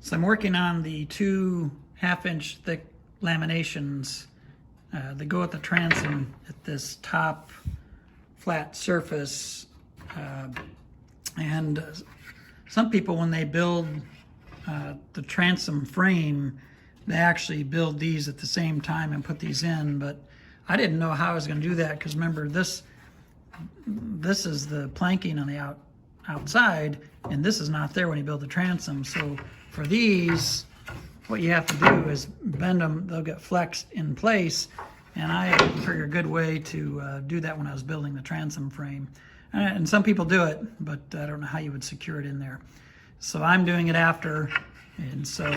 So I'm working on the 2 1/2-inch thick laminations that go at the transom at this top flat surface. And some people, when they build the transom frame, they actually build these at the same time and put these in, but I didn't know how I was going to do that, because remember, this is the planking on the outside, and this is not there when you build the transom. So for these, what you have to do is bend them, they'll get flexed in place, and I figured a good way to do that when I was building the transom frame. And some people do it, but I don't know how you would secure it in there. So I'm doing it after, and so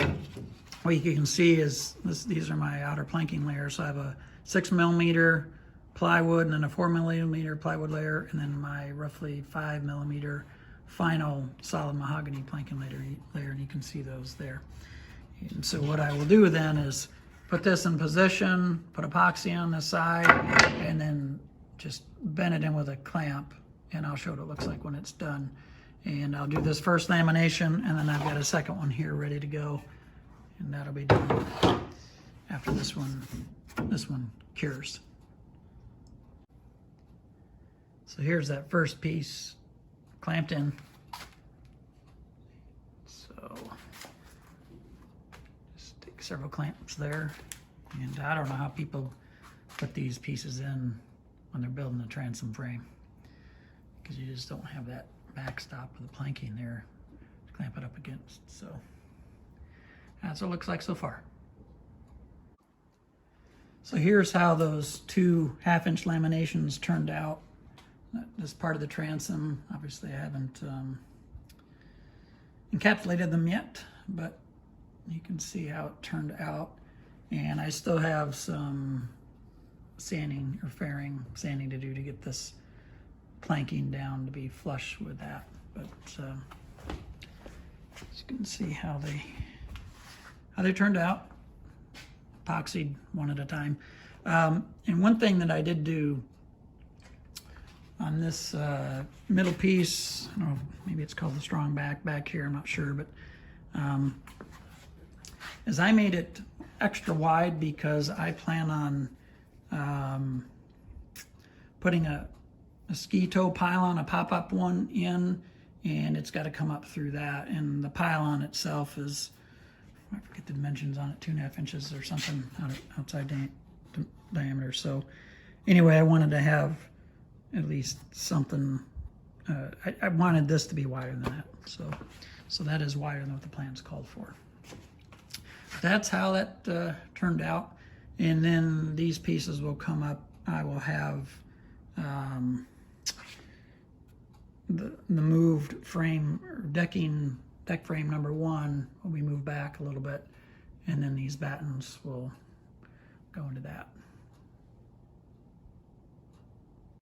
what you can see is these are my outer planking layers. So I have a 6mm plywood, and then a 4mm plywood layer, and then my roughly 5mm final solid mahogany planking layer, and you can see those there. And so what I will do then is put this in position, put epoxy on the side, and then just bend it in with a clamp, and I'll show what it looks like when it's done. And I'll do this first lamination, and then I've got a second one here ready to go, and that'll be done after this one cures. So here's that first piece clamped in. So just take several clamps there, and I don't know how people put these pieces in when they're building the transom frame, because you just don't have that backstop of the planking there to clamp it up against. So that's what it looks like so far. So here's how those 2 1/2-inch laminations turned out. This part of the transom, obviously I haven't encapsulated them yet, but you can see how it turned out. And I still have some sanding or fairing sanding to do to get this planking down to be flush with that. But as you can see how they turned out, epoxied one at a time. And one thing that I did do on this middle piece, I don't know, maybe it's called the strong back here, I'm not sure, but is I made it extra wide because I plan on putting a ski toe pylon, a pop-up one in, and it's got to come up through that. And the pylon itself is, I forget the dimensions on it, 2.5 inches or something outside diameter. So anyway, I wanted to have at least something. I wanted this to be wider than that. So that is wider than what the plans called for. That's how that turned out. And then these pieces will come up. I will have the moved frame, or deck frame number 1 will be moved back a little bit, and then these battens will go into that.